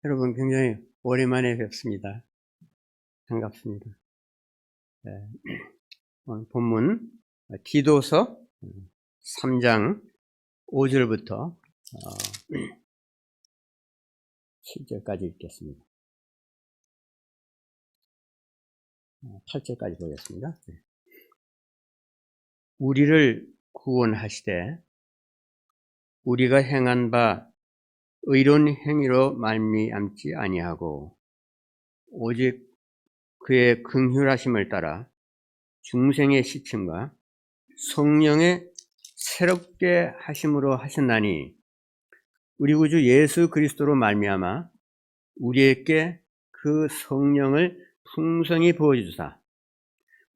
여러분 굉장히 오랜만에 뵙습니다. 반갑습니다. 네, 오늘 본문 디도서 3장 5절부터 7절까지 읽겠습니다. 8절까지 보겠습니다. 네. 우리를 구원하시되 우리가 행한 바 의로운 행위로 말미암지 아니하고 오직 그의 긍휼하심을 따라 중생의 시침과 성령의 새롭게 하심으로 하셨나니 우리 구주 예수 그리스도로 말미암아 우리에게 그 성령을 풍성히 부어주사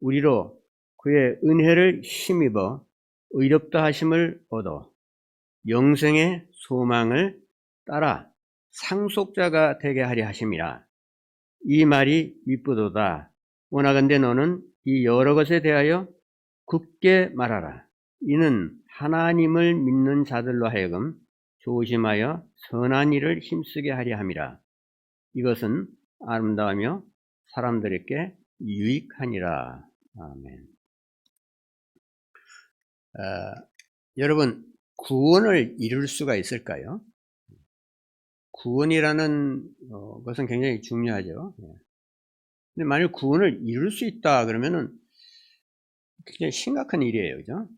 우리로 그의 은혜를 힘입어 의롭다 하심을 얻어 영생의 소망을 따라 상속자가 되게 하려 하심이라. 이 말이 윗부도다. 원하건대 너는 이 여러 것에 대하여 굳게 말하라. 이는 하나님을 믿는 자들로 하여금 조심하여 선한 일을 힘쓰게 하려 함이라. 이것은 아름다우며 사람들에게 유익하니라. 아멘. 여러분, 구원을 이룰 수가 있을까요? 구원이라는 것은 굉장히 중요하죠. 근데 만약 구원을 이룰 수 있다 그러면은 굉장히 심각한 일이에요, 그죠?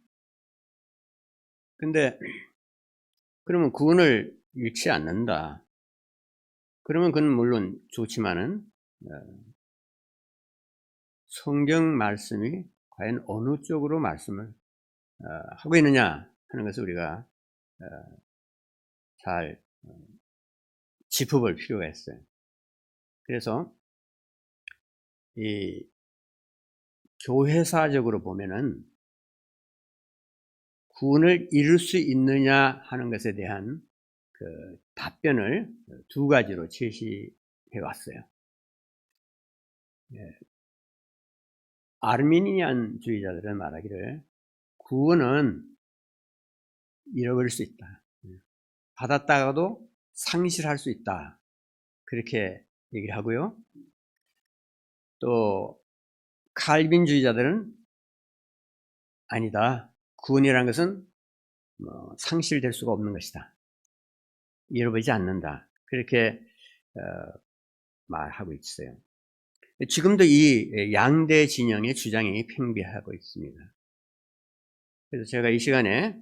근데 그러면 구원을 잃지 않는다. 그러면 그건 물론 좋지만은 성경 말씀이 과연 어느 쪽으로 말씀을 하고 있느냐 하는 것을 우리가 잘 짚어볼 필요가 있어요. 그래서 이 교회사적으로 보면은 구원을 이룰 수 있느냐 하는 것에 대한 그 답변을 두 가지로 제시해 왔어요. 아르미니안주의자들은 말하기를 구원은 잃어버릴 수 있다. 받았다가도 상실할 수 있다. 그렇게 얘기를 하고요. 또 칼빈주의자들은 아니다. 구원이라는 것은 상실될 수가 없는 것이다. 잃어버리지 않는다. 그렇게 말하고 있어요. 지금도 이 양대 진영의 주장이 팽배하고 있습니다. 그래서 제가 이 시간에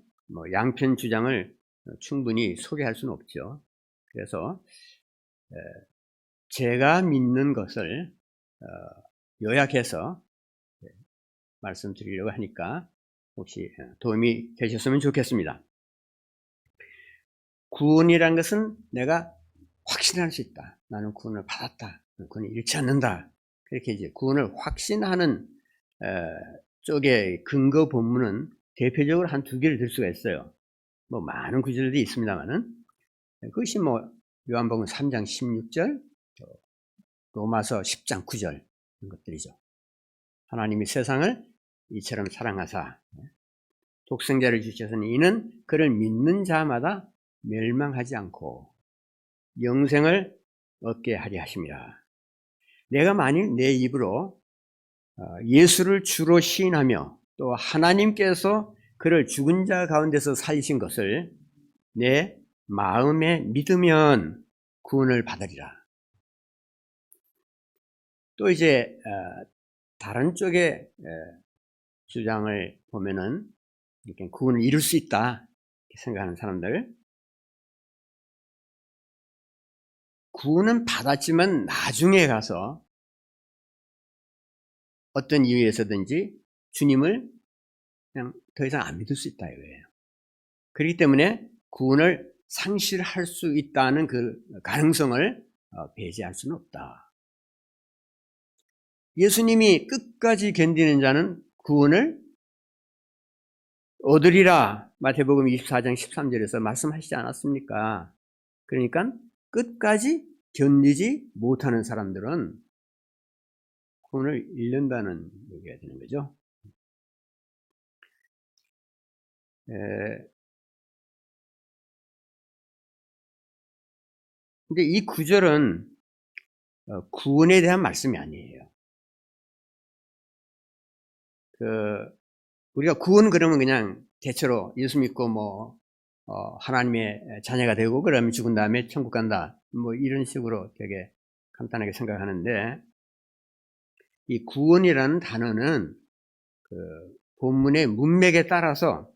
양편 주장을 충분히 소개할 수는 없죠. 그래서 제가 믿는 것을 요약해서 말씀드리려고 하니까 혹시 도움이 되셨으면 좋겠습니다. 구원이란 것은 내가 확신할 수 있다. 나는 구원을 받았다. 구원을 잃지 않는다. 그렇게 이제 구원을 확신하는 쪽의 근거 본문은 대표적으로 한 두 개를 들 수가 있어요. 많은 구절들이 있습니다만은 그것이 요한복음 3장 16절, 로마서 10장 9절 이런 것들이죠. 하나님이 세상을 이처럼 사랑하사 독생자를 주셔서는 이는 그를 믿는 자마다 멸망하지 않고 영생을 얻게 하려 하심이라. 내가 만일 내 입으로 예수를 주로 시인하며 또 하나님께서 그를 죽은 자 가운데서 살리신 것을 내 마음에 믿으면 구원을 받으리라. 또 이제 다른 쪽의 주장을 보면은 이렇게 구원을 이룰 수 있다 생각하는 사람들, 구원은 받았지만 나중에 가서 어떤 이유에서든지 주님을 그냥 더 이상 안 믿을 수 있다 이거예요. 그렇기 때문에 구원을 상실할 수 있다는 그 가능성을 배제할 수는 없다. 예수님이 끝까지 견디는 자는 구원을 얻으리라 마태복음 24장 13절에서 말씀하시지 않았습니까? 그러니까 끝까지 견디지 못하는 사람들은 구원을 잃는다는 얘기가 되는 거죠. 근데 이 구절은 구원에 대한 말씀이 아니에요. 우리가 구원 그러면 그냥 대체로 예수 믿고 하나님의 자녀가 되고 그러면 죽은 다음에 천국 간다. 이런 식으로 되게 간단하게 생각하는데, 이 구원이라는 단어는 본문의 문맥에 따라서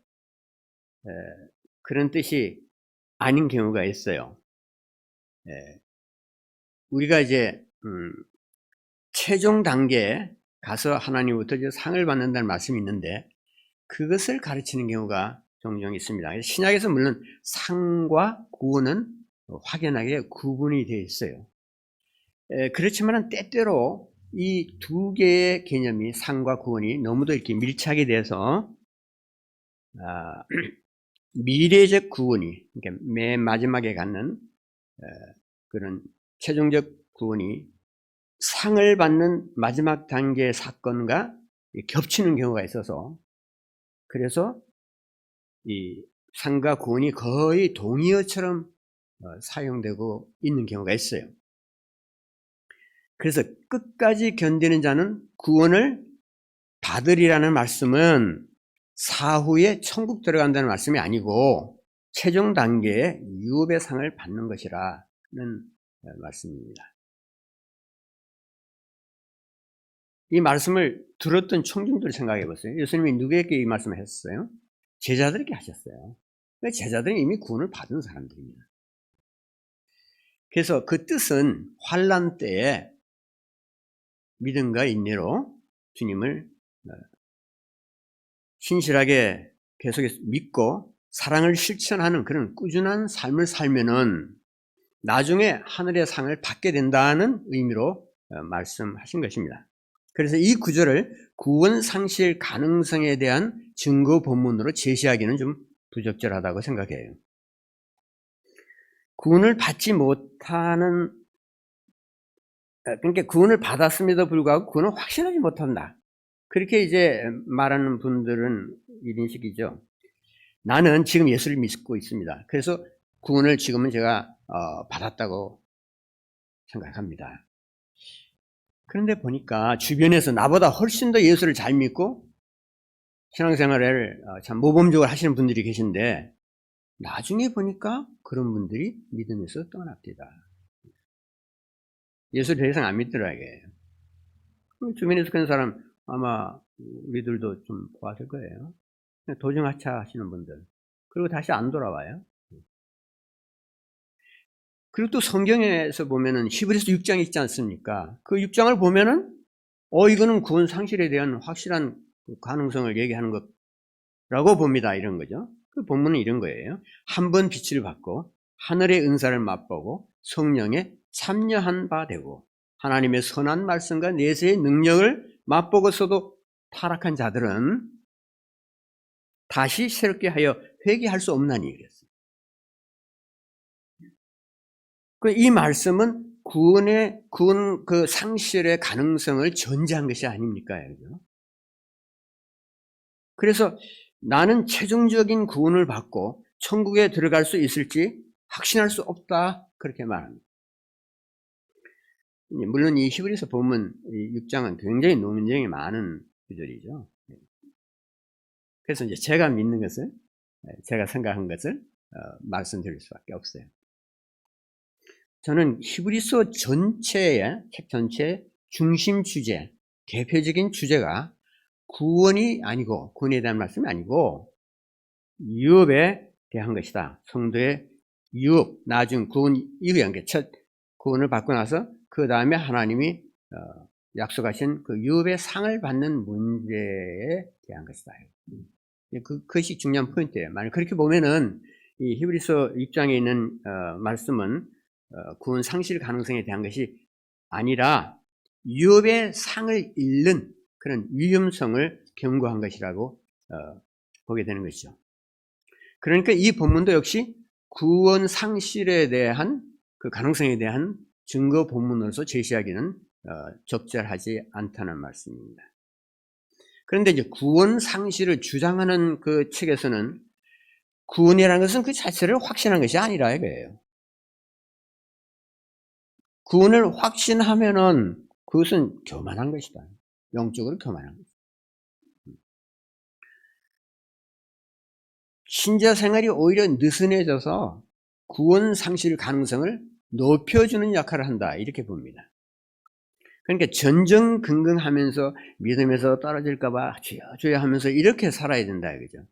그런 뜻이 아닌 경우가 있어요. 우리가 이제 최종 단계에 가서 하나님부터 상을 받는다는 말씀이 있는데, 그것을 가르치는 경우가 종종 있습니다. 신약에서 물론 상과 구원은 확연하게 구분이 되어 있어요. 그렇지만 때때로 이 두 개의 개념이, 상과 구원이 너무도 이렇게 밀착이 돼서 미래적 구원이, 그러니까 맨 마지막에 갖는 그런 최종적 구원이 상을 받는 마지막 단계의 사건과 겹치는 경우가 있어서, 그래서 이 상과 구원이 거의 동의어처럼 사용되고 있는 경우가 있어요. 그래서 끝까지 견디는 자는 구원을 받으리라는 말씀은 사후에 천국 들어간다는 말씀이 아니고 최종 단계에 유업의 상을 받는 것이라는 말씀입니다. 이 말씀을 들었던 청중들 생각해 보세요. 예수님이 누구에게 이 말씀을 했어요? 제자들에게 하셨어요. 제자들은 이미 구원을 받은 사람들입니다. 그래서 그 뜻은 환난 때에 믿음과 인내로 주님을 신실하게 계속해서 믿고 사랑을 실천하는 그런 꾸준한 삶을 살면은 나중에 하늘의 상을 받게 된다는 의미로 말씀하신 것입니다. 그래서 이 구절을 구원 상실 가능성에 대한 증거 본문으로 제시하기는 좀 부적절하다고 생각해요. 구원을 받지 못하는, 그러니까 구원을 받았음에도 불구하고 구원을 확신하지 못한다, 그렇게 이제 말하는 분들은 이런 식이죠. 나는 지금 예수를 믿고 있습니다. 그래서 구원을 지금은 제가 받았다고 생각합니다. 그런데 보니까 주변에서 나보다 훨씬 더 예수를 잘 믿고 신앙생활을 참 모범적으로 하시는 분들이 계신데, 나중에 보니까 그런 분들이 믿음에서 떠납니다. 예수를 더 이상 안 믿더라고요. 주변에서 그런 사람 아마 우리들도 좀 보았을 거예요. 도중하차 하시는 분들, 그리고 다시 안 돌아와요. 그리고 또 성경에서 보면은 히브리서 6장이 있지 않습니까? 그 6장을 보면은 이거는 구원 상실에 대한 확실한 가능성을 얘기하는 것라고 봅니다. 이런 거죠. 그 본문은 이런 거예요. 한 번 빛을 받고 하늘의 은사를 맛보고 성령에 참여한 바 되고 하나님의 선한 말씀과 내세의 능력을 맛보고서도 타락한 자들은 다시 새롭게 하여 회개할 수 없나니 그랬어요. 이 말씀은 구원 그 상실의 가능성을 전제한 것이 아닙니까? 그래서 나는 최종적인 구원을 받고 천국에 들어갈 수 있을지 확신할 수 없다, 그렇게 말합니다. 물론 이 히브리서 본문 6장은 굉장히 논쟁이 많은 구절이죠. 그래서 이제 제가 믿는 것을, 제가 생각한 것을 말씀드릴 수밖에 없어요. 저는 히브리서 책 전체의 중심 주제, 대표적인 주제가 구원이 아니고, 구원에 대한 말씀이 아니고 유업에 대한 것이다. 성도의 유업, 나중 구원 이후에 첫 구원을 받고 나서 그 다음에 하나님이 약속하신 그 유업의 상을 받는 문제에 대한 것이다. 그것이 중요한 포인트예요. 만약 그렇게 보면은 이 히브리서 6장에 있는 말씀은 구원 상실 가능성에 대한 것이 아니라 유업의 상을 잃는 그런 위험성을 경고한 것이라고 보게 되는 것이죠. 그러니까 이 본문도 역시 구원 상실에 대한 그 가능성에 대한 증거 본문으로서 제시하기는 적절하지 않다는 말씀입니다. 그런데 이제 구원 상실을 주장하는 그 책에서는 구원이라는 것은 그 자체를 확신한 것이 아니라 이거예요. 구원을 확신하면은 그것은 교만한 것이다. 영적으로 교만한 것이다. 신자 생활이 오히려 느슨해져서 구원 상실 가능성을 높여주는 역할을 한다. 이렇게 봅니다. 그러니까 전전긍긍하면서 믿음에서 떨어질까봐 주여 주여 하면서 이렇게 살아야 된다. 그죠?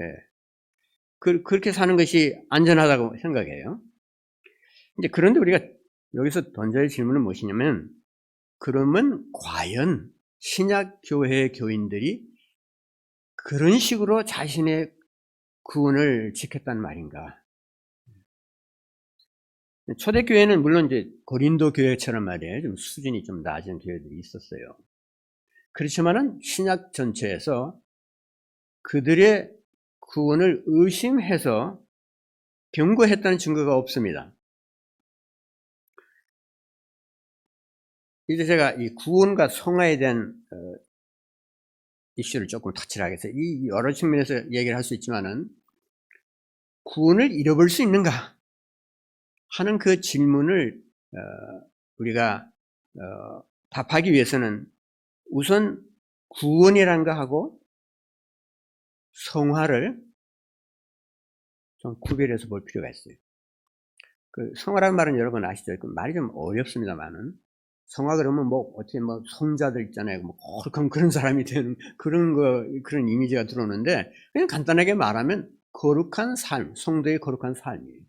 예. 그렇게 사는 것이 안전하다고 생각해요. 이제 그런데 우리가 여기서 던져야 할 질문은 무엇이냐면, 그러면 과연 신약교회 교인들이 그런 식으로 자신의 구원을 지켰단 말인가? 초대교회는 물론 이제 고린도 교회처럼 말이에요. 좀 수준이 좀 낮은 교회들이 있었어요. 그렇지만은 신약 전체에서 그들의 구원을 의심해서 경고했다는 증거가 없습니다. 이제 제가 이 구원과 성화에 대한 이슈를 조금 터치를 하겠어요. 이 여러 측면에서 얘기를 할 수 있지만은, 구원을 잃어버릴 수 있는가 하는 그 질문을 우리가 답하기 위해서는 우선 구원이라는 거 하고 성화를 좀 구별해서 볼 필요가 있어요. 그 성화라는 말은 여러분 아시죠? 그 말이 좀 어렵습니다만은, 성화 그러면 뭐 어떻게 뭐 성자들 있잖아요. 뭐 거룩한 그런 사람이 되는 그런 이미지가 들어오는데, 그냥 간단하게 말하면 거룩한 삶, 성도의 거룩한 삶이에요.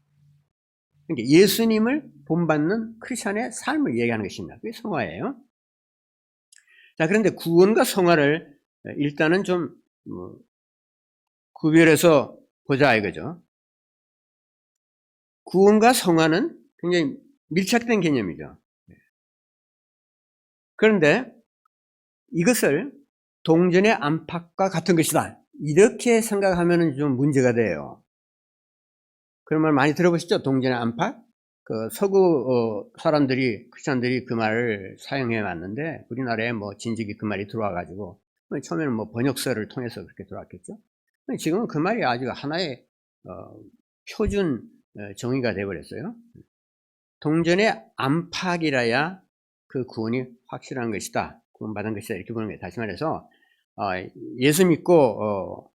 그러니까 예수님을 본받는 크리스천의 삶을 얘기하는 것입니다. 그게 성화예요. 자, 그런데 구원과 성화를 일단은 좀 구별해서 보자 이거죠. 구원과 성화는 굉장히 밀착된 개념이죠. 그런데 이것을 동전의 안팎과 같은 것이다, 이렇게 생각하면 좀 문제가 돼요. 그런 말 많이 들어보시죠? 동전의 안팎? 그 서구 사람들이, 크리스천들이 그 말을 사용해 왔는데, 우리나라에 뭐 진즉이 그 말이 들어와 가지고 처음에는 뭐 번역서를 통해서 그렇게 들어왔겠죠. 지금은 그 말이 아주 하나의 표준 정의가 되어 버렸어요. 동전의 안팎이라야 그 구원이 확실한 것이다, 구원받은 것이다, 이렇게 보는 거예요. 다시 말해서 예수 믿고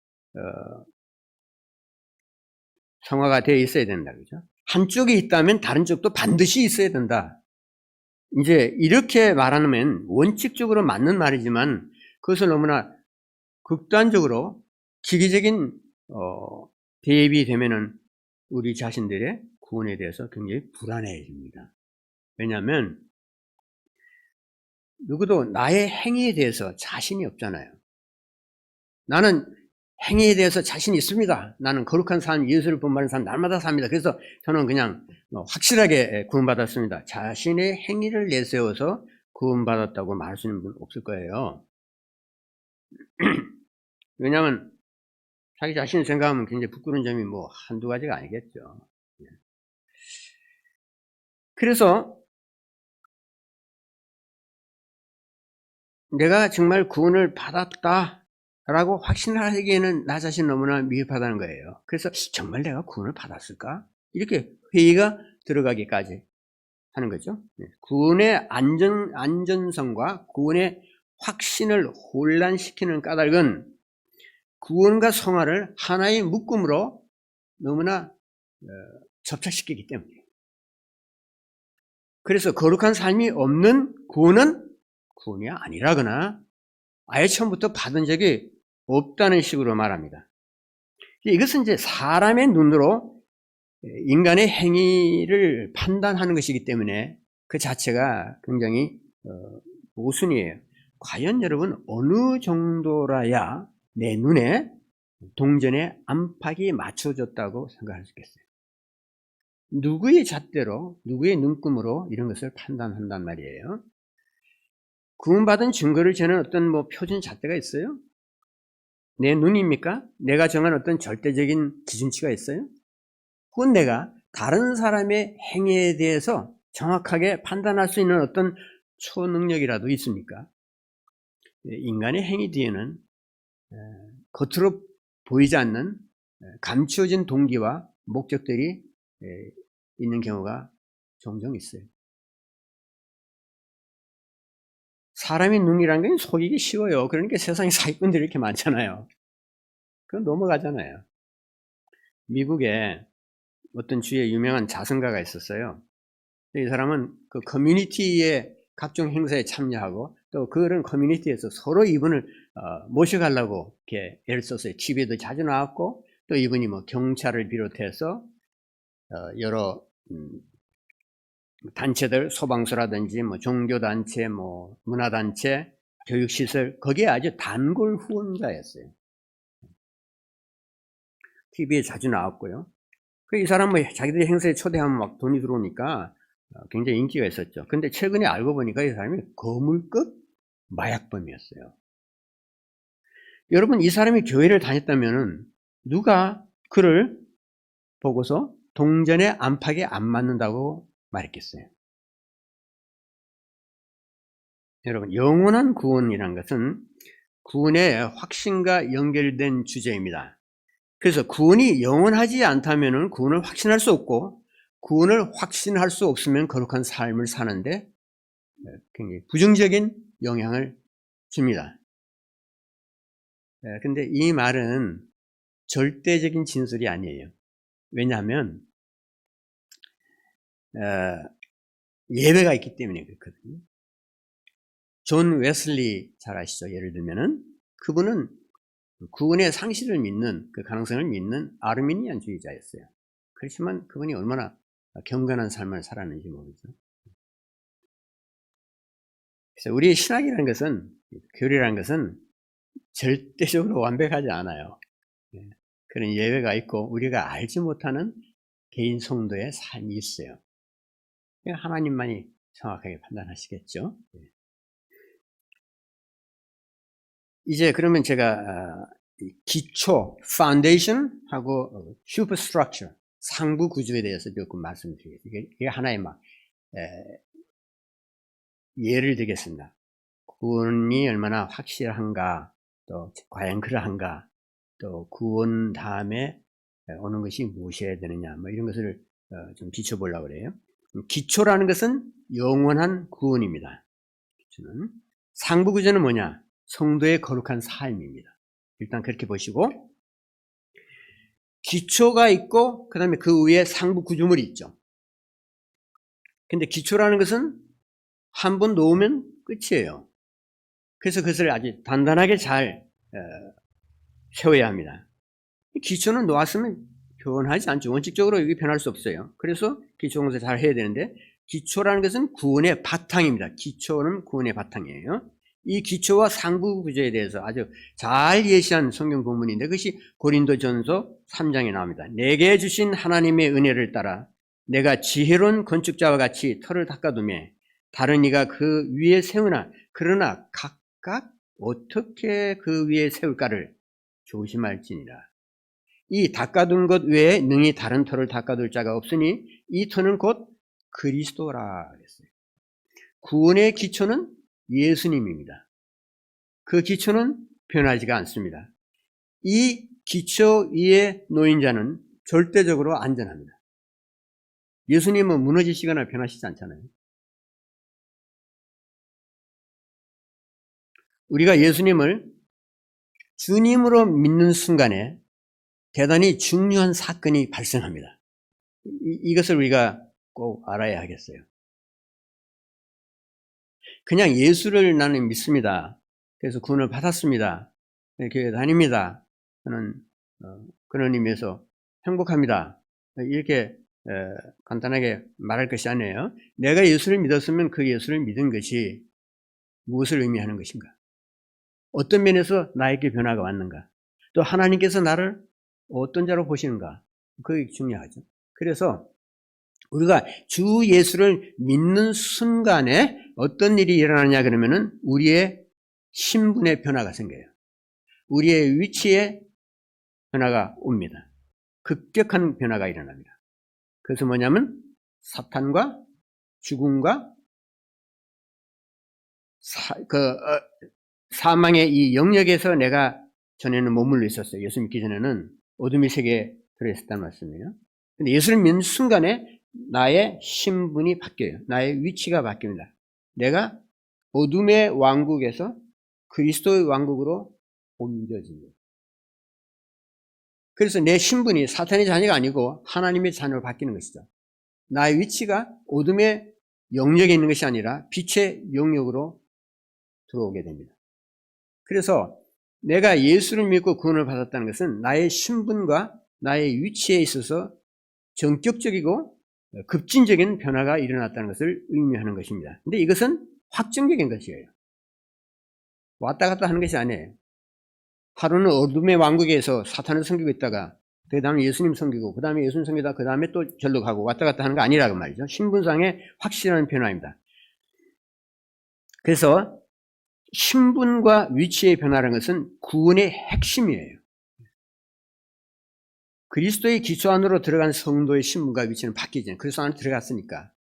성화가 되어 있어야 된다, 그죠? 한쪽이 있다면 다른 쪽도 반드시 있어야 된다. 이제 이렇게 말하면 원칙적으로 맞는 말이지만, 그것을 너무나 극단적으로 기계적인 대입이 되면은 우리 자신들의 구원에 대해서 굉장히 불안해집니다. 왜냐하면 누구도 나의 행위에 대해서 자신이 없잖아요. 나는 행위에 대해서 자신이 있습니다. 나는 거룩한 삶, 예수를 본받는 삶 날마다 삽니다. 그래서 저는 그냥 확실하게 구원받았습니다. 자신의 행위를 내세워서 구원받았다고 말할 수 있는 분 없을 거예요. 왜냐하면 자기 자신을 생각하면 굉장히 부끄러운 점이 뭐 한두 가지가 아니겠죠. 그래서 내가 정말 구원을 받았다라고 확신하기에는 나 자신 너무나 미흡하다는 거예요. 그래서 정말 내가 구원을 받았을까? 이렇게 회의가 들어가기까지 하는 거죠. 구원의 안전성과 구원의 확신을 혼란시키는 까닭은 구원과 성화를 하나의 묶음으로 너무나 접착시키기 때문이에요. 그래서 거룩한 삶이 없는 구원은 구원이 아니라거나 아예 처음부터 받은 적이 없다는 식으로 말합니다. 이것은 이제 사람의 눈으로 인간의 행위를 판단하는 것이기 때문에 그 자체가 굉장히 모순이에요. 과연 여러분 어느 정도라야 내 눈에 동전의 안팎이 맞춰졌다고 생각할 수 있겠어요? 누구의 잣대로, 누구의 눈금으로 이런 것을 판단한단 말이에요. 구원받은 증거를 재는 어떤 뭐 표준 잣대가 있어요? 내 눈입니까? 내가 정한 어떤 절대적인 기준치가 있어요? 혹은 내가 다른 사람의 행위에 대해서 정확하게 판단할 수 있는 어떤 초능력이라도 있습니까? 인간의 행위 뒤에는 겉으로 보이지 않는 감추어진 동기와 목적들이 있는 경우가 종종 있어요. 사람이 눈이라는 건 속이기 쉬워요. 그러니까 세상에 사기꾼들이 이렇게 많잖아요. 그건 넘어가잖아요. 미국에 어떤 주에 유명한 자선가가 있었어요. 이 사람은 그 커뮤니티의 각종 행사에 참여하고 또 그런 커뮤니티에서 서로 이분을 모셔가려고 이렇게 애를 썼어요. TV에도 자주 나왔고 또 이분이 뭐 경찰을 비롯해서 여러 단체들, 소방서라든지 뭐 종교단체, 뭐 문화단체, 교육시설 거기에 아주 단골 후원자였어요. TV에 자주 나왔고요. 이 사람은 자기들이 행사에 초대하면 막 돈이 들어오니까 굉장히 인기가 있었죠. 근데 최근에 알고 보니까 이 사람이 거물급 마약범이었어요. 여러분, 이 사람이 교회를 다녔다면은 누가 그를 보고서 동전의 안팎에 안 맞는다고 말했겠어요? 여러분, 영원한 구원이란 것은 구원의 확신과 연결된 주제입니다. 그래서 구원이 영원하지 않다면 구원을 확신할 수 없고 구원을 확신할 수 없으면 거룩한 삶을 사는데 굉장히 부정적인 영향을 줍니다. 근데 이 말은 절대적인 진술이 아니에요. 왜냐하면 예외가 있기 때문에 그렇거든요. 존 웨슬리 잘 아시죠? 예를 들면은 그분은 구원의 상실을 믿는 그 가능성을 믿는 아르미니안주의자였어요. 그렇지만 그분이 얼마나 경건한 삶을 살았는지 모르죠. 그래서 우리의 신학이라는 것은, 교리라는 것은 절대적으로 완벽하지 않아요. 그런 예외가 있고 우리가 알지 못하는 개인 성도의 삶이 있어요. 하나님만이 정확하게 판단하시겠죠. 이제 그러면 제가 기초, foundation하고 superstructure, 상부 구조에 대해서 조금 말씀드리겠습니다. 이게 하나의 예를 들겠습니다. 구원이 얼마나 확실한가, 또 과연 그러한가, 또 구원 다음에 오는 것이 무엇이어야 되느냐, 뭐 이런 것을 좀 비춰보려고 그래요. 기초라는 것은 영원한 구원입니다. 기초는. 상부 구조는 뭐냐? 성도의 거룩한 삶입니다. 일단 그렇게 보시고, 기초가 있고 그 다음에 그 위에 상부 구조물이 있죠. 근데 기초라는 것은 한 번 놓으면 끝이에요. 그래서 그것을 아주 단단하게 잘 세워야 합니다. 기초는 놓았으면 변하지 않죠. 원칙적으로 이게 변할 수 없어요. 그래서 기초 공사 잘 해야 되는데, 기초라는 것은 구원의 바탕입니다. 기초는 구원의 바탕이에요. 이 기초와 상부 구조에 대해서 아주 잘 예시한 성경 본문인데 그것이 고린도전서 3장에 나옵니다. 내게 주신 하나님의 은혜를 따라 내가 지혜로운 건축자와 같이 터를 닦아두매 다른 이가 그 위에 세우나 그러나 각각 어떻게 그 위에 세울까를 조심할지니라. 이 닦아둔 것 외에 능히 다른 터를 닦아둘 자가 없으니 이 터는 곧 그리스도라 그랬어요. 구원의 기초는 예수님입니다. 그 기초는 변하지가 않습니다. 이 기초 위에 놓인 자는 절대적으로 안전합니다. 예수님은 무너지시거나 변하시지 않잖아요. 우리가 예수님을 주님으로 믿는 순간에 대단히 중요한 사건이 발생합니다. 이것을 우리가 꼭 알아야 하겠어요. 그냥 예수를 나는 믿습니다. 그래서 구원을 받았습니다. 교회 다닙니다. 저는 그런 의미에서 행복합니다. 이렇게 간단하게 말할 것이 아니에요. 내가 예수를 믿었으면 그 예수를 믿은 것이 무엇을 의미하는 것인가? 어떤 면에서 나에게 변화가 왔는가? 또 하나님께서 나를 어떤 자로 보시는가? 그게 중요하죠. 그래서 우리가 주 예수를 믿는 순간에 어떤 일이 일어나냐 그러면은 우리의 신분의 변화가 생겨요. 우리의 위치에 변화가 옵니다. 급격한 변화가 일어납니다. 그래서 뭐냐면 사탄과 죽음과 사망의 이 영역에서 내가 전에는 머물러 있었어요. 예수 믿기 전에는 어둠의 세계에 들어있었다는 말씀이에요. 근데 예수를 믿는 순간에 나의 신분이 바뀌어요. 나의 위치가 바뀝니다. 내가 어둠의 왕국에서 그리스도의 왕국으로 옮겨집니다. 그래서 내 신분이 사탄의 자녀가 아니고 하나님의 자녀로 바뀌는 것이죠. 나의 위치가 어둠의 영역에 있는 것이 아니라 빛의 영역으로 들어오게 됩니다. 그래서 내가 예수를 믿고 구원을 받았다는 것은 나의 신분과 나의 위치에 있어서 전격적이고 급진적인 변화가 일어났다는 것을 의미하는 것입니다. 근데 이것은 확정적인 것이에요. 왔다 갔다 하는 것이 아니에요. 하루는 어둠의 왕국에서 사탄을 섬기고 있다가 그 다음에 예수님 섬기고 그 다음에 예수님 섬기다 그 다음에 또 절로 가고 왔다 갔다 하는 거 아니라고 말이죠. 신분상의 확실한 변화입니다. 그래서 신분과 위치의 변화라는 것은 구원의 핵심이에요. 그리스도의 기초 안으로 들어간 성도의 신분과 위치는 바뀌지 않아요. 그리스도 안에 들어갔으니까.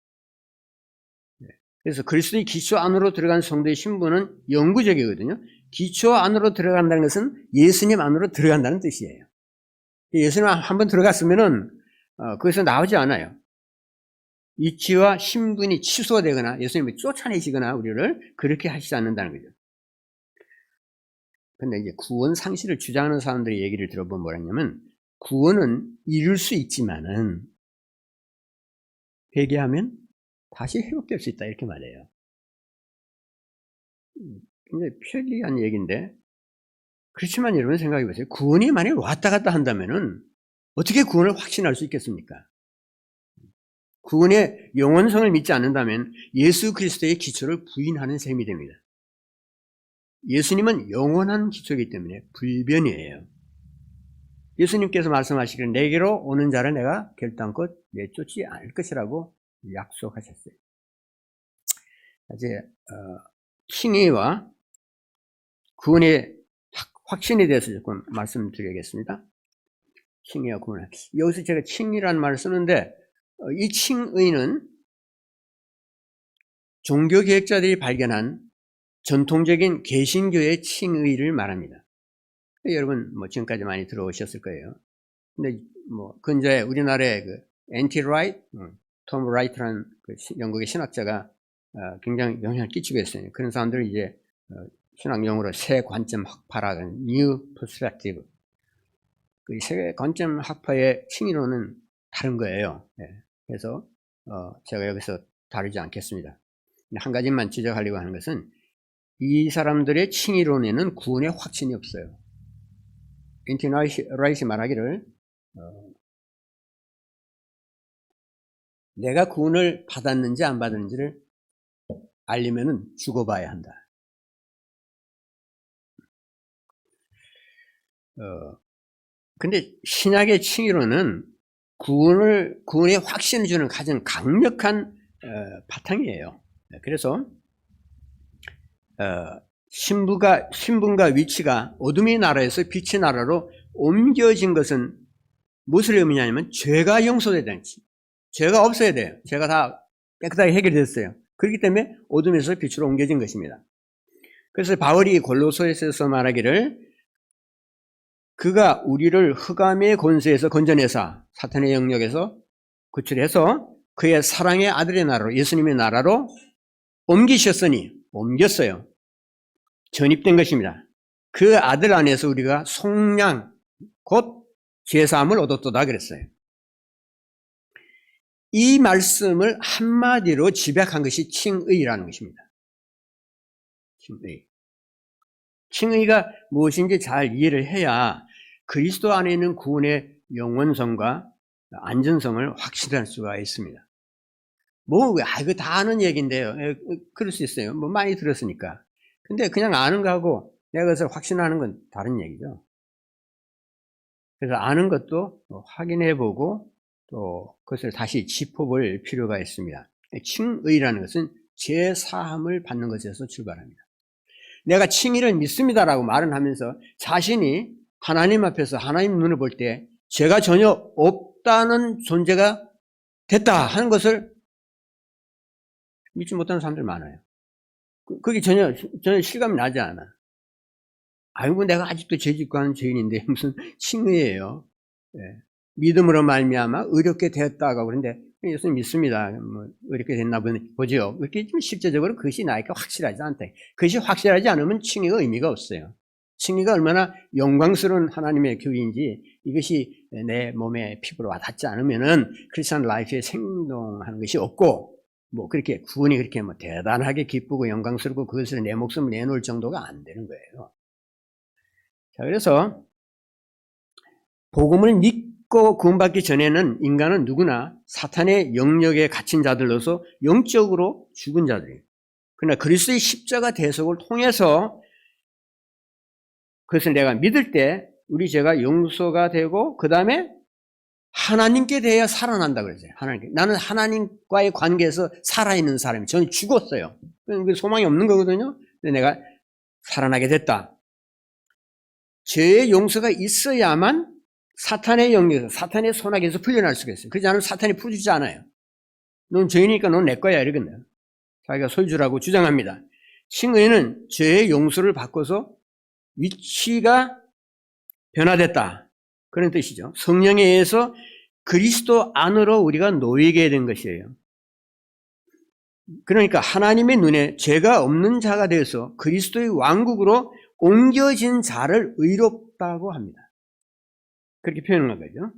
그래서 그리스도의 기초 안으로 들어간 성도의 신분은 영구적이거든요. 기초 안으로 들어간다는 것은 예수님 안으로 들어간다는 뜻이에요. 예수님 한번 들어갔으면은 거기서 나오지 않아요. 위치와 신분이 취소되거나 예수님이 쫓아내시거나 우리를 그렇게 하시지 않는다는 거죠. 근데 이제 구원 상실을 주장하는 사람들의 얘기를 들어보면 뭐라냐면 구원은 이룰 수 있지만은 회개하면 다시 회복될 수 있다 이렇게 말해요. 굉장히 편리한 얘기인데 그렇지만 여러분 생각해 보세요. 구원이 만약에 왔다 갔다 한다면은 어떻게 구원을 확신할 수 있겠습니까? 구원의 영원성을 믿지 않는다면 예수 그리스도의 기초를 부인하는 셈이 됩니다. 예수님은 영원한 기초이기 때문에 불변이에요. 예수님께서 말씀하시기를 내게로 오는 자를 내가 결단코 내쫓지 않을 것이라고 약속하셨어요. 이제 칭의와 구원의 확신에 대해서 조금 말씀드리겠습니다. 칭의와 구원. 여기서 제가 칭의라는 말을 쓰는데 이 칭의는 종교개혁자들이 발견한 전통적인 개신교의 칭의를 말합니다. 여러분 지금까지 많이 들어오셨을 거예요. 근데 근자에 우리나라의 그 앤티 라이트, 톰 라이트라는 그 영국의 신학자가 굉장히 영향을 끼치고 있어요. 그런 사람들을 이제 신학 용어로 새 관점 학파라, New Perspective. 그 새 관점 학파의 칭의론은 다른 거예요. 그래서 제가 여기서 다루지 않겠습니다. 한 가지만 지적하려고 하는 것은 이 사람들의 칭의론에는 구원의 확신이 없어요. 앤티 라이트 말하기를 내가 구원을 받았는지 안 받았는지를 알려면은 죽어봐야 한다. 근데 신약의 칭의론은 구원의 확신을 주는 가장 강력한 바탕이에요. 그래서 신분과 위치가 어둠의 나라에서 빛의 나라로 옮겨진 것은 무엇을 의미하냐면 죄가 용서돼야 되는 거지. 죄가 없어야 돼요. 죄가 다 깨끗하게 해결됐어요. 그렇기 때문에 어둠에서 빛으로 옮겨진 것입니다. 그래서 바울이 골로새서에서 말하기를 그가 우리를 흑암의 권세에서 건져내사 사탄의 영역에서 구출해서 그의 사랑의 아들의 나라로 예수님의 나라로 옮겼어요. 전입된 것입니다. 그 아들 안에서 우리가 속량 곧 죄사함을 얻었도다 그랬어요. 이 말씀을 한마디로 집약한 것이 칭의라는 것입니다. 칭의가 무엇인지 잘 이해를 해야 그리스도 안에 있는 구원의 영원성과 안전성을 확신할 수가 있습니다. 이거 다 아는 얘기인데요. 그럴 수 있어요. 많이 들었으니까. 근데 그냥 아는 거하고 내가 그것을 확신하는 건 다른 얘기죠. 그래서 아는 것도 확인해보고 또 그것을 다시 짚어볼 필요가 있습니다. 칭의라는 것은 죄사함을 받는 것에서 출발합니다. 내가 칭의를 믿습니다라고 말은 하면서 자신이 하나님 앞에서 하나님 눈을 볼 때 죄가 전혀 없다는 존재가 됐다 하는 것을 믿지 못하는 사람들 많아요. 그게 전혀 실감이 나지 않아. 아이고 내가 아직도 죄짓고 하는 죄인인데 무슨 칭의예요. 믿음으로 말미암아 의롭게 되었다고 그러는데 예수님 믿습니다. 뭐 이렇게 됐나 보죠. 그렇게 좀 실제적으로 그것이 나에게 확실하지 않다. 그것이 확실하지 않으면 칭의가 의미가 없어요. 칭의가 얼마나 영광스러운 하나님의 교회인지 이것이 내 몸에 피부로 와닿지 않으면은 크리스천 라이프에 생동하는 것이 없고, 뭐 그렇게 구원이 그렇게 뭐 대단하게 기쁘고 영광스럽고 그것을 내 목숨을 내놓을 정도가 안 되는 거예요. 자, 그래서 복음을 믿고 구원받기 전에는 인간은 누구나 사탄의 영역에 갇힌 자들로서 영적으로 죽은 자들이에요. 그러나 그리스도의 십자가 대속을 통해서 그것을 내가 믿을 때 우리 죄가 용서가 되고 그 다음에 하나님께 대해 살아난다 그러죠. 하나님께. 나는 하나님과의 관계에서 살아있는 사람이 저는 죽었어요. 소망이 없는 거거든요. 근데 내가 살아나게 됐다. 죄의 용서가 있어야만 사탄의 영역에서 사탄의 손아귀에서 풀려날 수가 있어요. 그렇지 않으면 사탄이 풀어주지 않아요. 넌 죄니까 넌 내 거야 이러겠네요. 자기가 소유주라고 주장합니다. 칭의는 죄의 용서를 바꿔서 위치가 변화됐다. 그런 뜻이죠. 성령에 의해서 그리스도 안으로 우리가 놓이게 된 것이에요. 그러니까 하나님의 눈에 죄가 없는 자가 되어서 그리스도의 왕국으로 옮겨진 자를 의롭다고 합니다. 그렇게 표현한 거죠.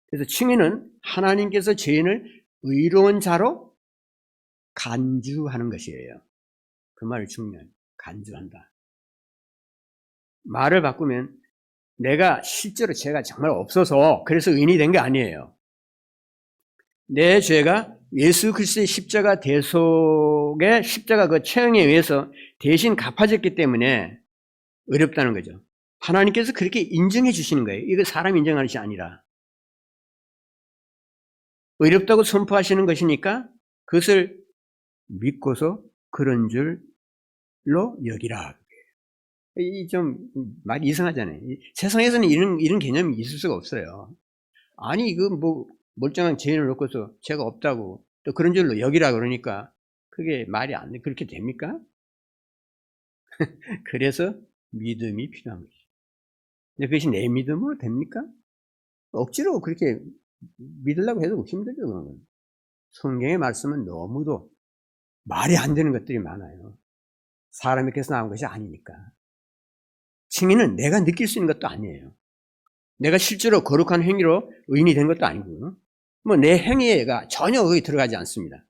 그래서 칭의는 하나님께서 죄인을 의로운 자로 간주하는 것이에요. 그 말이 중요해요. 간주한다. 말을 바꾸면 내가 실제로 죄가 정말 없어서 그래서 의인이 된 게 아니에요. 내 죄가 예수 그리스도의 십자가 대속의 십자가 그 처형에 의해서 대신 갚아졌기 때문에 의롭다는 거죠. 하나님께서 그렇게 인정해 주시는 거예요. 이거 사람 인정하는 것이 아니라. 의롭다고 선포하시는 것이니까 그것을 믿고서 그런 줄로 여기라. 이 좀 말이 이상하잖아요. 세상에서는 이런 개념이 있을 수가 없어요. 아니 이거 뭐 멀쩡한 죄인을 놓고서 죄가 없다고 또 그런 줄로 여기라 그러니까 그게 말이 안 돼. 그렇게 됩니까? 그래서 믿음이 필요한 거죠. 근데 그것이 내 믿음으로 됩니까? 억지로 그렇게 믿으려고 해도 힘들죠. 그런 건. 성경의 말씀은 너무도 말이 안 되는 것들이 많아요. 사람이 그래서 나온 것이 아니니까. 칭의는 내가 느낄 수 있는 것도 아니에요. 내가 실제로 거룩한 행위로 의인이 된 것도 아니고, 뭐 내 행위가 전혀 거기 들어가지 않습니다.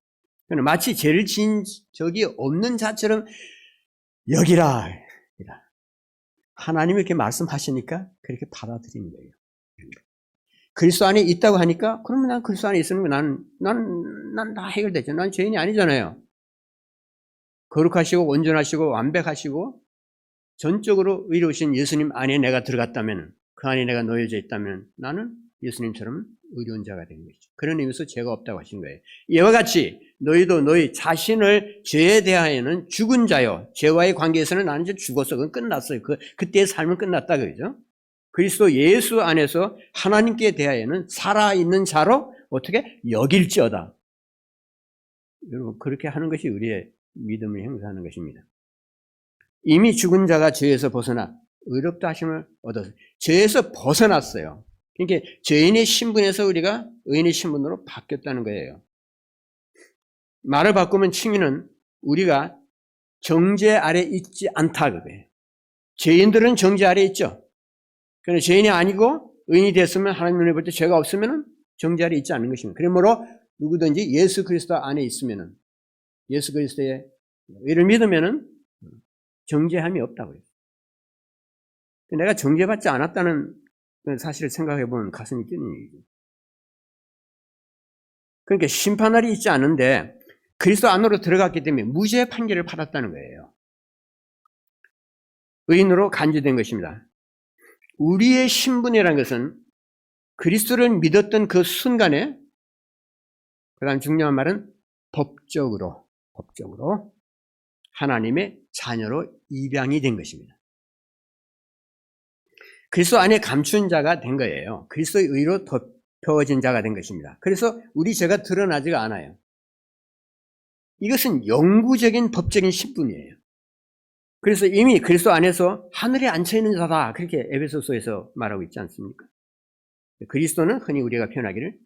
마치 죄를 지은 적이 없는 자처럼 여기라. 하나님이 이렇게 말씀하시니까 그렇게 받아들이는 거예요. 그리스도 안에 있다고 하니까, 그러면 난 그리스도 안에 있으면 난 다 해결되죠. 난 죄인이 아니잖아요. 거룩하시고 온전하시고 완벽하시고 전적으로 의로우신 예수님 안에 내가 들어갔다면, 그 안에 내가 놓여져 있다면 나는 예수님처럼 의로운 자가 된 것이죠. 그런 의미에서 죄가 없다고 하신 거예요. 이와 같이 너희도 너희 자신을 죄에 대하여는 죽은 자요. 죄와의 관계에서는 나는 이제 죽었어. 그건 끝났어요. 그때의 삶은 끝났다. 그죠? 그리스도 예수 안에서 하나님께 대하여는 살아있는 자로 어떻게 여길지어다. 여러분, 그렇게 하는 것이 우리의 믿음을 행사하는 것입니다. 이미 죽은 자가 죄에서 벗어나 의롭다 하심을 얻어서 죄에서 벗어났어요. 그러니까 죄인의 신분에서 우리가 의인의 신분으로 바뀌었다는 거예요. 말을 바꾸면 칭의는 우리가 정죄 아래 있지 않다 그거예요. 죄인들은 정죄 아래 있죠. 그런데 죄인이 아니고 의인이 됐으면 하나님 눈에 볼 때 죄가 없으면 정죄 아래 있지 않는 것입니다. 그러므로 누구든지 예수 그리스도 안에 있으면, 예수 그리스도의 의를 믿으면 정죄함이 없다고 해요. 내가 정죄받지 않았다는 사실을 생각해 보면 가슴이 뛰는 얘기죠. 그러니까 심판날이 있지 않은데 그리스도 안으로 들어갔기 때문에 무죄 판결을 받았다는 거예요. 의인으로 간주된 것입니다. 우리의 신분이라는 것은 그리스도를 믿었던 그 순간에, 그 다음 중요한 말은 법적으로 하나님의 자녀로 입양이 된 것입니다. 그리스도 안에 감춘 자가 된 거예요. 그리스도의 의로 덮여진 자가 된 것입니다. 그래서 우리 죄가 드러나지가 않아요. 이것은 영구적인 법적인 신분이에요. 그래서 이미 그리스도 안에서 하늘에 앉혀있는 자다, 그렇게 에베소서에서 말하고 있지 않습니까? 그리스도는 흔히 우리가 표현하기를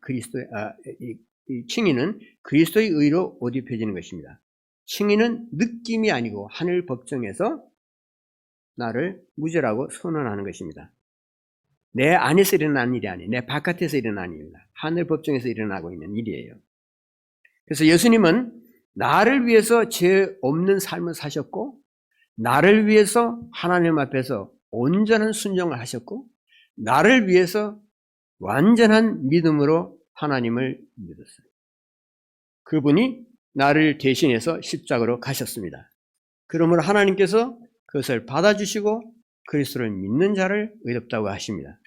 이 칭의는 그리스도의 의로 옷 입혀지는 것입니다. 칭의는 느낌이 아니고 하늘 법정에서 나를 무죄라고 선언하는 것입니다. 내 안에서 일어나는 일이 아니에요. 내 바깥에서 일어나는 일입니다. 하늘 법정에서 일어나고 있는 일이에요. 그래서 예수님은 나를 위해서 죄 없는 삶을 사셨고, 나를 위해서 하나님 앞에서 온전한 순종을 하셨고, 나를 위해서 완전한 믿음으로 하나님을 믿었어요. 그분이 나를 대신해서 십자가로 가셨습니다. 그러므로 하나님께서 그것을 받아주시고 그리스도를 믿는 자를 의롭다고 하십니다.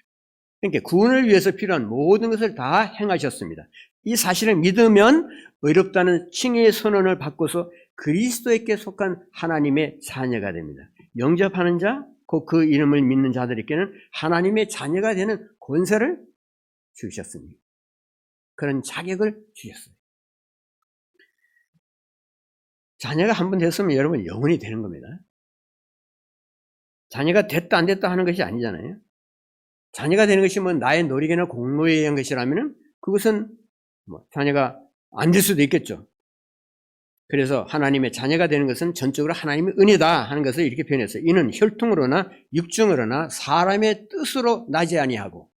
그러니까 구원을 위해서 필요한 모든 것을 다 행하셨습니다. 이 사실을 믿으면 의롭다는 칭의의 선언을 받고서 그리스도에게 속한 하나님의 자녀가 됩니다. 영접하는 자, 곧 그 이름을 믿는 자들에게는 하나님의 자녀가 되는 권세를 주셨습니다. 그런 자격을 주셨어요. 자녀가 한 번 됐으면 여러분 영원히 되는 겁니다. 자녀가 됐다 안 됐다 하는 것이 아니잖아요. 자녀가 되는 것이 뭐 나의 노력이나 공로에 의한 것이라면 그것은 자녀가 안 될 수도 있겠죠. 그래서 하나님의 자녀가 되는 것은 전적으로 하나님의 은혜다 하는 것을 이렇게 표현했어요. 이는 혈통으로나 육정으로나 사람의 뜻으로 나지 아니하고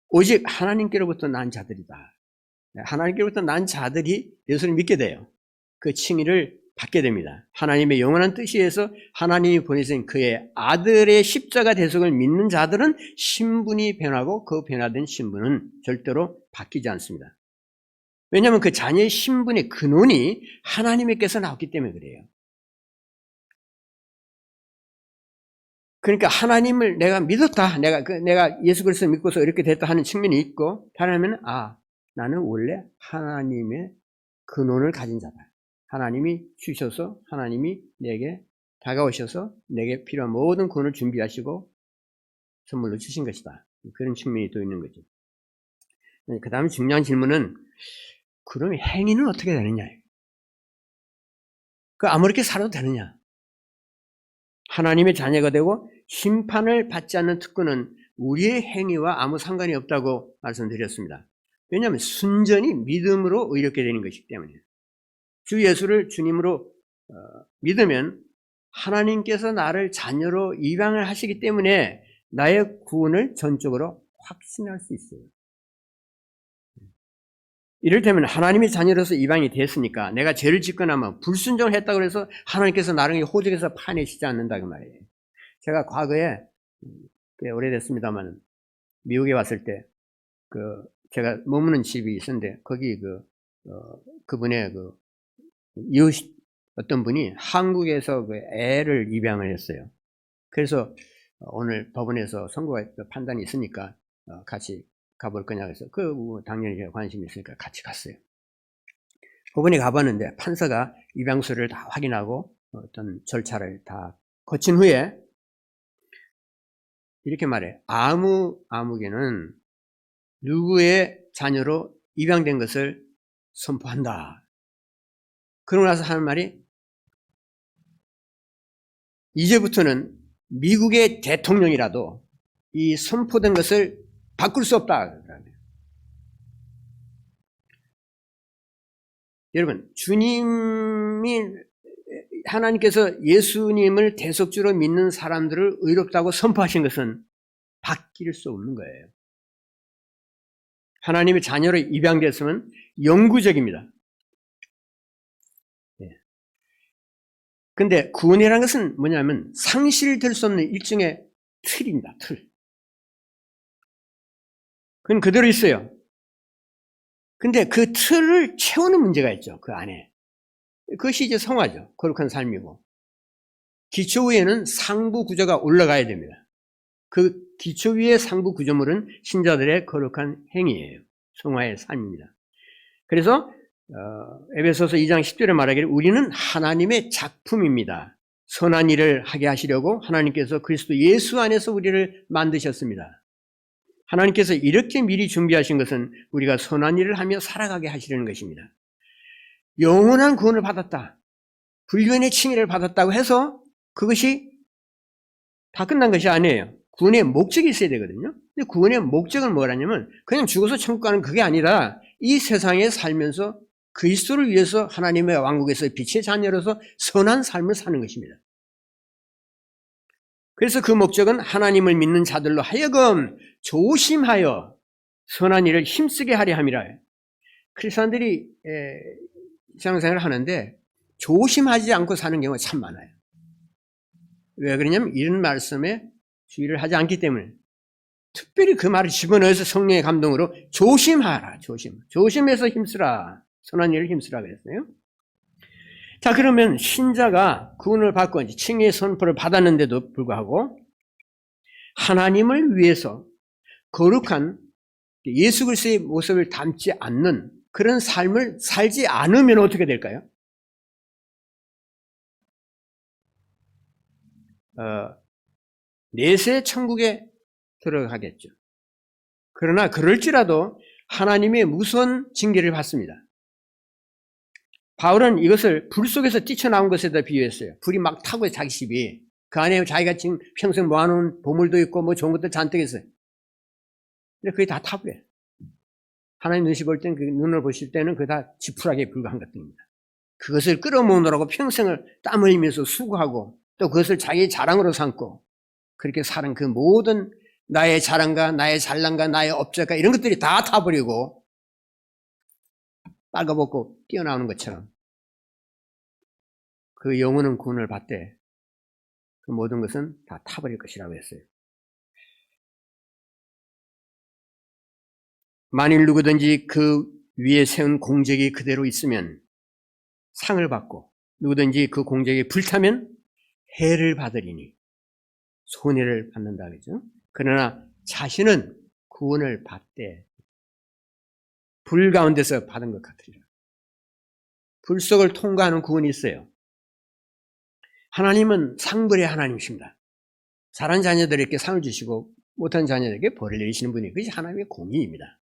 오직 하나님께로부터 난 자들이다. 하나님께로부터 난 자들이 예수를 믿게 돼요. 그 칭의를 받게 됩니다. 하나님의 영원한 뜻에 의해서 하나님이 보내신 그의 아들의 십자가 대속을 믿는 자들은 신분이 변하고 그 변화된 신분은 절대로 바뀌지 않습니다. 왜냐하면 그 자녀의 신분의 근원이 하나님께서 나왔기 때문에 그래요. 그러니까 하나님을 내가 믿었다. 내가 예수 그리스도 믿고서 이렇게 됐다 하는 측면이 있고, 다른 한면은 나는 원래 하나님의 근원을 가진 자다. 하나님이 주셔서 하나님이 내게 다가오셔서 내게 필요한 모든 구원을 준비하시고 선물로 주신 것이다. 그런 측면이 또 있는 거죠. 그 다음에 중요한 질문은 그럼 행위는 어떻게 되느냐? 아무렇게 살아도 되느냐? 하나님의 자녀가 되고 심판을 받지 않는 특권은 우리의 행위와 아무 상관이 없다고 말씀드렸습니다. 왜냐하면 순전히 믿음으로 의롭게 되는 것이기 때문이에요. 주 예수를 주님으로 믿으면 하나님께서 나를 자녀로 입양을 하시기 때문에 나의 구원을 전적으로 확신할 수 있어요. 이를테면 하나님의 자녀로서 입양이 됐으니까 내가 죄를 짓거나 불순종을 했다고 해서 하나님께서 나를 호적에서 파내시지 않는다 그 말이에요. 제가 과거에 꽤 오래됐습니다만 미국에 왔을 때 제가 머무는 집이 있었는데 거기 그분의 이웃 어떤 분이 한국에서 애를 입양을 했어요. 그래서 오늘 법원에서 선고가 판단이 있으니까 같이 가볼 거냐고 해서 당연히 제가 관심이 있으니까 같이 갔어요. 법원에 가봤는데 판사가 입양서를 다 확인하고 어떤 절차를 다 거친 후에 이렇게 말해. 아무개는 누구의 자녀로 입양된 것을 선포한다. 그러고 나서 하는 말이 이제부터는 미국의 대통령이라도 이 선포된 것을 바꿀 수 없다. 여러분, 하나님께서 예수님을 대속주로 믿는 사람들을 의롭다고 선포하신 것은 바뀔 수 없는 거예요. 하나님의 자녀로 입양됐으면 영구적입니다. 근데 구원이라는 것은 뭐냐면 상실될 수 없는 일종의 틀입니다. 틀. 그건 그대로 있어요. 근데 그 틀을 채우는 문제가 있죠. 그 안에. 그것이 이제 성화죠. 거룩한 삶이고. 기초 위에는 상부 구조가 올라가야 됩니다. 그 기초 위의 상부 구조물은 신자들의 거룩한 행위예요. 성화의 삶입니다. 그래서 에베소서 2장 10절에 말하기를 우리는 하나님의 작품입니다. 선한 일을 하게 하시려고 하나님께서 그리스도 예수 안에서 우리를 만드셨습니다. 하나님께서 이렇게 미리 준비하신 것은 우리가 선한 일을 하며 살아가게 하시려는 것입니다. 영원한 구원을 받았다. 불변의 칭의를 받았다고 해서 그것이 다 끝난 것이 아니에요. 구원의 목적이 있어야 되거든요. 근데 구원의 목적은 뭐라냐면 그냥 죽어서 천국 가는 그게 아니라 이 세상에 살면서 그리스도를 위해서 하나님의 왕국에서 빛의 자녀로서 선한 삶을 사는 것입니다. 그래서 그 목적은 하나님을 믿는 자들로 하여금 조심하여 선한 일을 힘쓰게 하려 함이라. 크리스천들이 신앙생활을 하는데 조심하지 않고 사는 경우가 참 많아요. 왜 그러냐면 이런 말씀에 주의를 하지 않기 때문에. 특별히 그 말을 집어넣어서 성령의 감동으로 조심하라. 조심해서 힘쓰라. 선한 일을 힘쓰라 그랬어요. 자, 그러면 신자가 구원을 받고 이제 칭의의 선포를 받았는데도 불구하고 하나님을 위해서 거룩한 예수 그리스도의 모습을 담지 않는 그런 삶을 살지 않으면 어떻게 될까요? 내세 천국에 들어가겠죠. 그러나 그럴지라도 하나님의 무서운 징계를 받습니다. 바울은 이것을 불 속에서 뛰쳐나온 것에다 비유했어요. 불이 막 타고 자기 집이 그 안에 자기가 지금 평생 모아놓은 보물도 있고 뭐 좋은 것도 잔뜩 있어요. 근데 그게 다 타버려요. 하나님 눈이 볼 때는 그 눈을 보실 때는 그게 다 지푸라기에 불과한 것들입니다. 그것을 끌어모으느라고 평생을 땀 흘리면서 수고하고 또 그것을 자기의 자랑으로 삼고 그렇게 사는 그 모든 나의 자랑과 나의 잘난과 나의 업적과 이런 것들이 다 타버리고 빨가벗고 뛰어나오는 것처럼 그 영혼은 구원을 받되 그 모든 것은 다 타버릴 것이라고 했어요. 만일 누구든지 그 위에 세운 공적이 그대로 있으면 상을 받고 누구든지 그 공적이 불타면 해를 받으리니 손해를 받는다 그러죠. 그러나 자신은 구원을 받되 불 가운데서 받은 것 같으리라. 불 속을 통과하는 구원이 있어요. 하나님은 상벌의 하나님이십니다. 잘한 자녀들에게 상을 주시고 못한 자녀들에게 벌을 내리시는 분이 그것이 하나님의 공의입니다.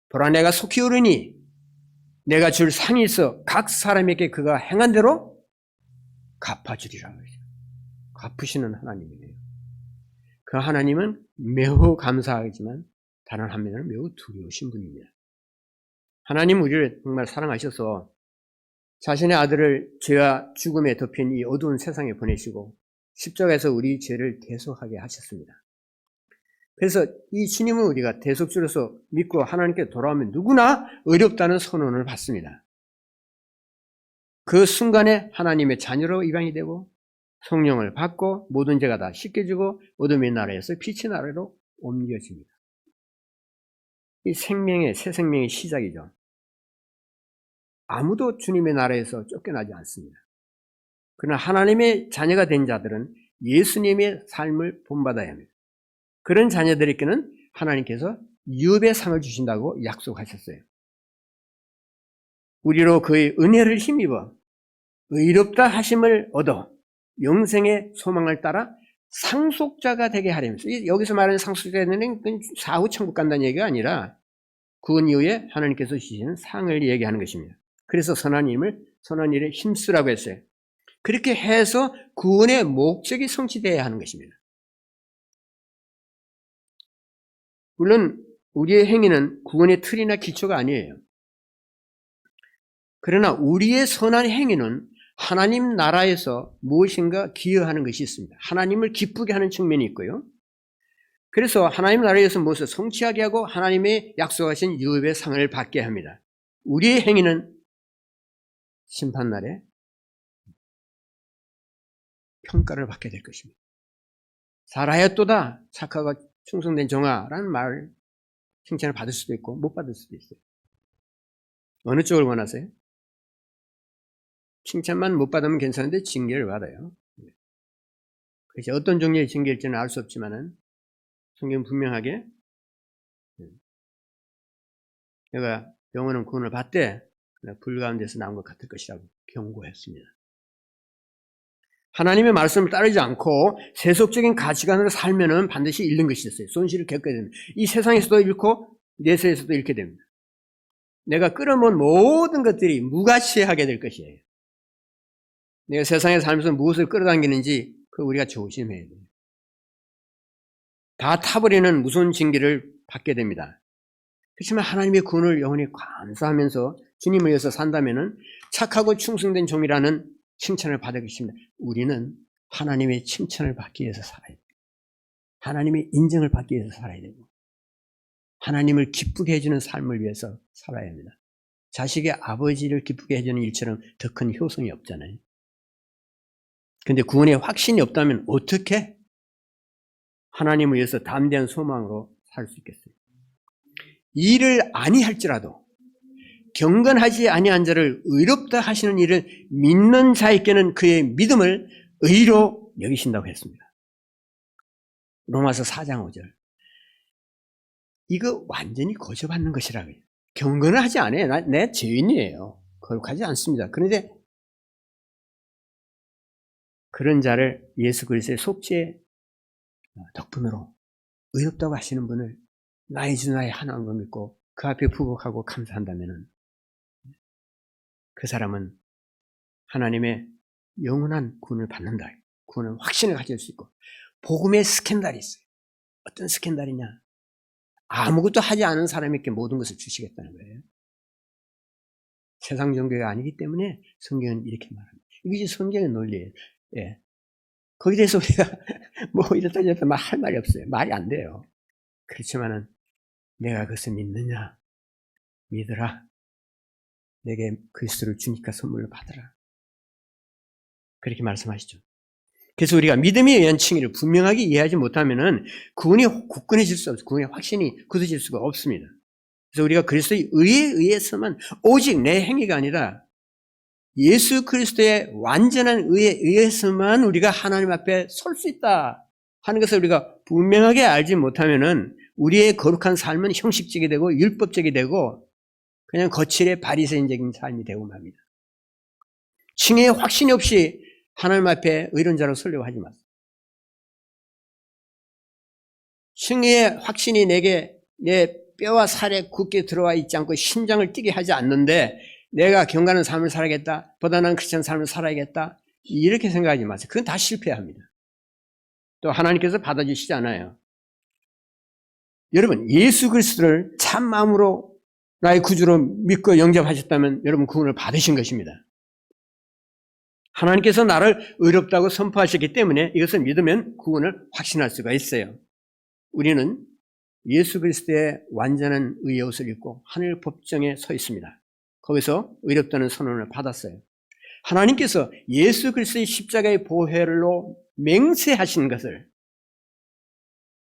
보라 내가 속히 오르니 내가 줄 상이 있어 각 사람에게 그가 행한 대로 갚아주리라. 갚으시는 하나님이에요. 그 하나님은 매우 감사하지만 다른 한면에는 매우 두려우신 분입니다. 하나님 우리를 정말 사랑하셔서 자신의 아들을 죄와 죽음에 덮인 이 어두운 세상에 보내시고 십자가에서 우리 죄를 대속하게 하셨습니다. 그래서 이 주님은 우리가 대속주로서 믿고 하나님께 돌아오면 누구나 의롭다는 선언을 받습니다. 그 순간에 하나님의 자녀로 입양이 되고 성령을 받고 모든 죄가 다 씻겨지고 어둠의 나라에서 빛의 나라로 옮겨집니다. 이 생명의 새 생명의 시작이죠. 아무도 주님의 나라에서 쫓겨나지 않습니다. 그러나 하나님의 자녀가 된 자들은 예수님의 삶을 본받아야 합니다. 그런 자녀들에게는 하나님께서 유업의 상을 주신다고 약속하셨어요. 우리로 그의 은혜를 힘입어 의롭다 하심을 얻어 영생의 소망을 따라 상속자가 되게 하려면서 여기서 말하는 상속자는 사후 천국 간다는 얘기가 아니라 구원 이후에 하나님께서 주시는 상을 얘기하는 것입니다. 그래서 선한 일에 힘쓰라고 했어요. 그렇게 해서 구원의 목적이 성취되어야 하는 것입니다. 물론 우리의 행위는 구원의 틀이나 기초가 아니에요. 그러나 우리의 선한 행위는 하나님 나라에서 무엇인가 기여하는 것이 있습니다. 하나님을 기쁘게 하는 측면이 있고요. 그래서 하나님 나라에서 무엇을 성취하게 하고 하나님의 약속하신 유업의 상을 받게 합니다. 우리의 행위는 심판날에 평가를 받게 될 것입니다. 잘하였도다 착하고 충성된 종아라는 말 칭찬을 받을 수도 있고 못 받을 수도 있어요. 어느 쪽을 원하세요? 칭찬만 못 받으면 괜찮은데 징계를 받아요. 그래서 어떤 종류의 징계일지는 알 수 없지만은 성경은 분명하게 내가 영원한 구원을 받되 불 가운데서 나온 것 같을 것이라고 경고했습니다. 하나님의 말씀을 따르지 않고 세속적인 가치관으로 살면은 반드시 잃는 것이 있어요. 손실을 겪게 됩니다. 이 세상에서도 잃고 내세에서도 잃게 됩니다. 내가 끌어모은 모든 것들이 무가치하게 될 것이에요. 내가 세상에 살면서 무엇을 끌어당기는지 그 우리가 조심해야 돼요. 다 타버리는 무서운 징계를 받게 됩니다. 그렇지만 하나님의 구원을 영원히 감사하면서 주님을 위해서 산다면은 착하고 충성된 종이라는 칭찬을 받을 것입니다. 우리는 하나님의 칭찬을 받기 위해서 살아야 돼요. 하나님의 인정을 받기 위해서 살아야 되고 하나님을 기쁘게 해주는 삶을 위해서 살아야 합니다. 자식의 아버지를 기쁘게 해주는 일처럼 더 큰 효성이 없잖아요. 그런데 구원에 확신이 없다면 어떻게 하나님을 위해서 담대한 소망으로 살 수 있겠어요? 일을 아니할지라도 경건하지 아니한 자를 의롭다 하시는 일을 믿는 자에게는 그의 믿음을 의로 여기신다고 했습니다. 로마서 4장 5절. 이거 완전히 거저받는 것이라고요. 경건을 하지 않아요. 내 죄인이에요. 거룩하지 않습니다. 그런데 그런 자를 예수 그리스도의 속죄 덕분으로 의롭다고 하시는 분을 나의 주 나의 하나님을 믿고 그 앞에 부복하고 감사한다면 그 사람은 하나님의 영원한 구원을 받는다. 구원을 확신을 가질 수 있고 복음의 스캔들이 있어요. 어떤 스캔들이냐? 아무것도 하지 않은 사람에게 모든 것을 주시겠다는 거예요. 세상 종교가 아니기 때문에 성경은 이렇게 말합니다. 이게 성경의 논리예요. 예. 거기에 대해서 우리가 뭐 이렇다 저렇다 할 말이 없어요. 말이 안 돼요. 그렇지만은 내가 그것을 믿느냐? 믿으라. 내게 그리스도를 주니까 선물을 받으라. 그렇게 말씀하시죠. 그래서 우리가 믿음에 의한 칭의를 분명하게 이해하지 못하면은 구원이 굳건해질 수 없어요. 구원의 확신이 굳어질 수가 없습니다. 그래서 우리가 그리스도의 의에 의해서만 오직 내 행위가 아니라 예수 그리스도의 완전한 의에 의해서만 우리가 하나님 앞에 설 수 있다 하는 것을 우리가 분명하게 알지 못하면은 우리의 거룩한 삶은 형식적이 되고 율법적이 되고 그냥 거칠의 바리새인적인 삶이 되고 맙니다. 칭의의 확신이 없이 하나님 앞에 의로운 자로 서려고 하지 마세요. 칭의의 확신이 내게 내 뼈와 살에 굳게 들어와 있지 않고 심장을 뛰게 하지 않는데 내가 경건한 삶을 살아야겠다. 보다는 크리스천 삶을 살아야겠다. 이렇게 생각하지 마세요. 그건 다 실패합니다. 또 하나님께서 받아주시지 않아요. 여러분 예수 그리스도를 참 마음으로 나의 구주로 믿고 영접하셨다면 여러분 구원을 받으신 것입니다. 하나님께서 나를 의롭다고 선포하셨기 때문에 이것을 믿으면 구원을 확신할 수가 있어요. 우리는 예수 그리스도의 완전한 의의 옷을 입고 하늘 법정에 서 있습니다. 거기서 의롭다는 선언을 받았어요. 하나님께서 예수 그리스도의 십자가의 보혈로 맹세하신 것을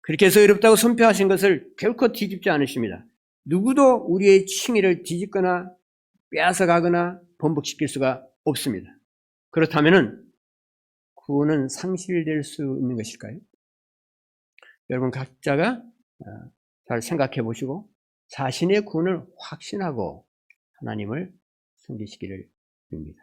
그렇게 해서 의롭다고 선포하신 것을 결코 뒤집지 않으십니다. 누구도 우리의 칭의를 뒤집거나 빼앗아가거나 번복시킬 수가 없습니다. 그렇다면 구원은 상실될 수 있는 것일까요? 여러분 각자가 잘 생각해 보시고 자신의 구원을 확신하고 하나님을 섬기시기를 빕니다.